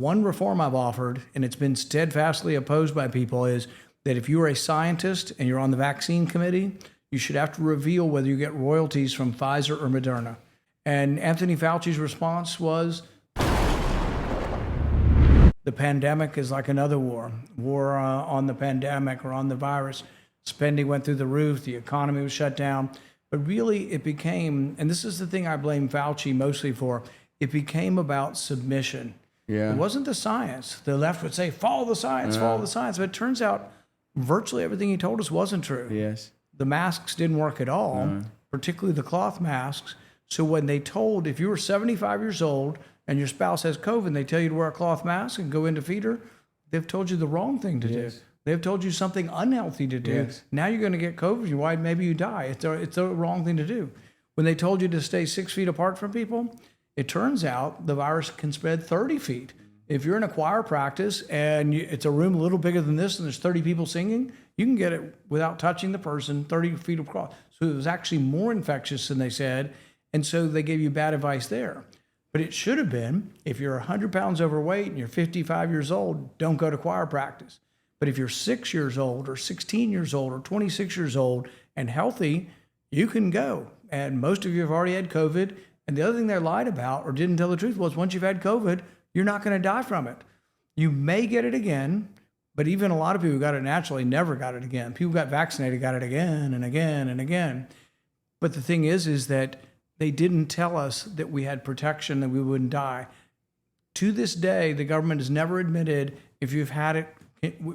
One reform I've offered, and it's been steadfastly opposed by people, is that if you are a scientist and you're on the vaccine committee, you should have to reveal whether you get royalties from Pfizer or Moderna. And Anthony Fauci's response was, the pandemic is like another war on the pandemic or on the virus. Spending went through the roof, the economy was shut down. But really it became, and this is the thing I blame Fauci mostly for, it became about submission. Yeah. It wasn't the science. The left would say, follow the science, follow the science. But it turns out virtually everything he told us wasn't true. Yes. The masks didn't work at all, particularly the cloth masks. So when they told, if you were 75 years old and your spouse has COVID and they tell you to wear a cloth mask and go in to feed her, they've told you the wrong thing to do. They've told you something unhealthy to do. Now you're going to get COVID. Maybe you die. It's the wrong thing to do. When they told you to stay 6 feet apart from people, it turns out the virus can spread 30 feet. If you're in a choir practice and it's a room a little bigger than this and there's 30 people singing, you can get it without touching the person 30 feet across. So it was actually more infectious than they said. And so they gave you bad advice there. But it should have been, if you're 100 pounds overweight and you're 55 years old, don't go to choir practice. But if you're 6 years old or 16 years old or 26 years old and healthy, you can go. And most of you have already had COVID. And the other thing they lied about or didn't tell the truth was once you've had COVID, you're not going to die from it. You may get it again, but even a lot of people who got it naturally never got it again. People who got vaccinated got it again and again and again. But the thing is that they didn't tell us that we had protection, that we wouldn't die. To this day, the government has never admitted if you've had it,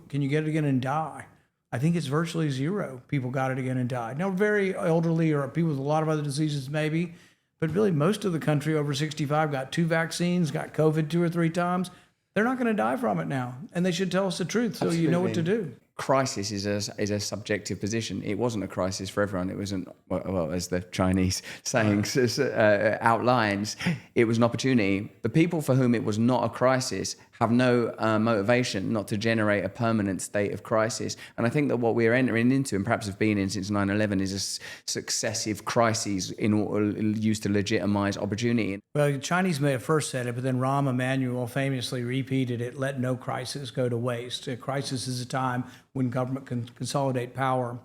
can you get it again and die? I think it's virtually zero people got it again and died. Now, very elderly or people with a lot of other diseases maybe, but really most of the country over 65 got 2 vaccines, got COVID 2 or 3 times. They're not going to die from it now. And they should tell us the truth so you know what to do. Crisis is a subjective position. It wasn't a crisis for everyone. It wasn't, well, as the Chinese saying outlines, it was an opportunity. The people for whom it was not a crisis have no motivation not to generate a permanent state of crisis. And I think that what we're entering into, and perhaps have been in since 9/11, is a successive crises used to legitimize opportunity. Well, the Chinese may have first said it, but then Rahm Emanuel famously repeated it, let no crisis go to waste. A crisis is a time when government can consolidate power.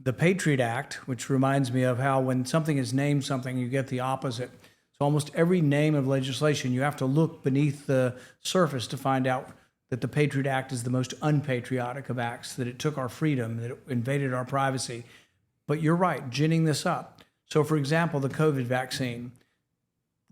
The Patriot Act, which reminds me of how when something is named something, you get the opposite. So almost every name of legislation, you have to look beneath the surface to find out that the Patriot Act is the most unpatriotic of acts, that it took our freedom, that it invaded our privacy. But you're right, ginning this up. So for example, the COVID vaccine.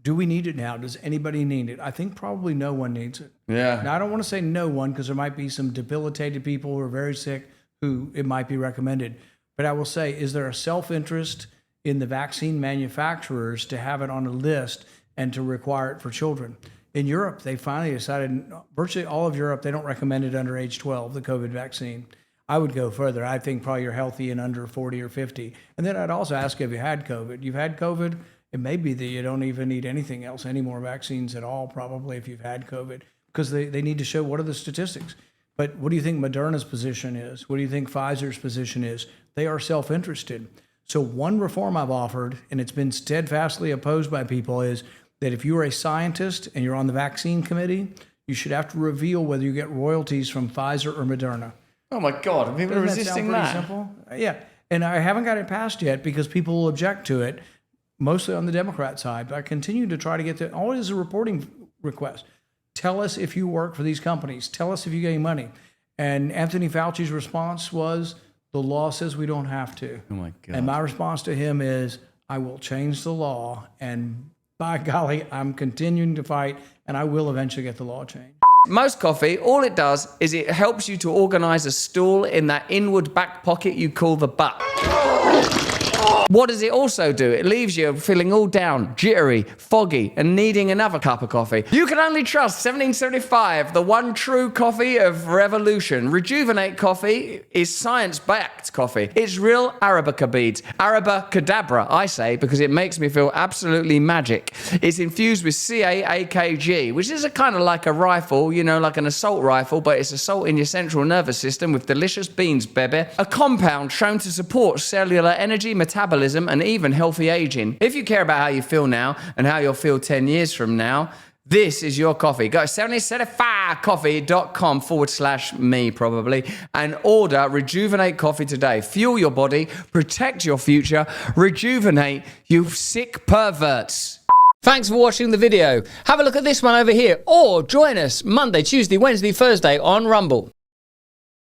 Do we need it now? Does anybody need it? I think probably no one needs it. Yeah. Now, I don't want to say no one because there might be some debilitated people who are very sick who it might be recommended. But I will say, is there a self-interest in the vaccine manufacturers to have it on a list and to require it for children? In Europe, they finally decided, virtually all of Europe, they don't recommend it under age 12, the COVID vaccine. I would go further. I think probably you're healthy and under 40 or 50. And then I'd also ask if you had COVID. You've had COVID, it may be that you don't even need anything else, any more vaccines at all, probably, if you've had COVID, because they need to show what are the statistics. But what do you think Moderna's position is? What do you think Pfizer's position is? They are self-interested. So one reform I've offered, and it's been steadfastly opposed by people, is that if you are a scientist and you're on the vaccine committee, you should have to reveal whether you get royalties from Pfizer or Moderna. Oh my God, people are resisting that. Simple? Yeah, and I haven't got it passed yet because people will object to it, mostly on the Democrat side. But I continue to try to get to, all it is a reporting request. Tell us if you work for these companies. Tell us if you get any money. And Anthony Fauci's response was, the law says we don't have to. Oh my God. And my response to him is, I will change the law. And by golly, I'm continuing to fight, and I will eventually get the law changed. Most coffee, all it does is it helps you to organize a stool in that inward back pocket you call the butt. What does it also do? It leaves you feeling all down, jittery, foggy, and needing another cup of coffee. You can only trust 1775, the one true coffee of revolution. Rejuvenate coffee is science-backed coffee. It's real Arabica beads. Arabacadabra, I say, because it makes me feel absolutely magic. It's infused with CAAKG, which is a kind of like a rifle, you know, like an assault rifle, but it's assault in your central nervous system with delicious beans, baby. A compound shown to support cellular energy, metabolism, and even healthy aging. If you care about how you feel now and how you'll feel 10 years from now, This is your coffee. Go to 7075coffee.com/me probably and order Rejuvenate coffee today. Fuel your body, protect your future, rejuvenate, you sick perverts. Thanks for watching the video. Have a look at this one over here or join us Monday, Tuesday, Wednesday, Thursday on Rumble.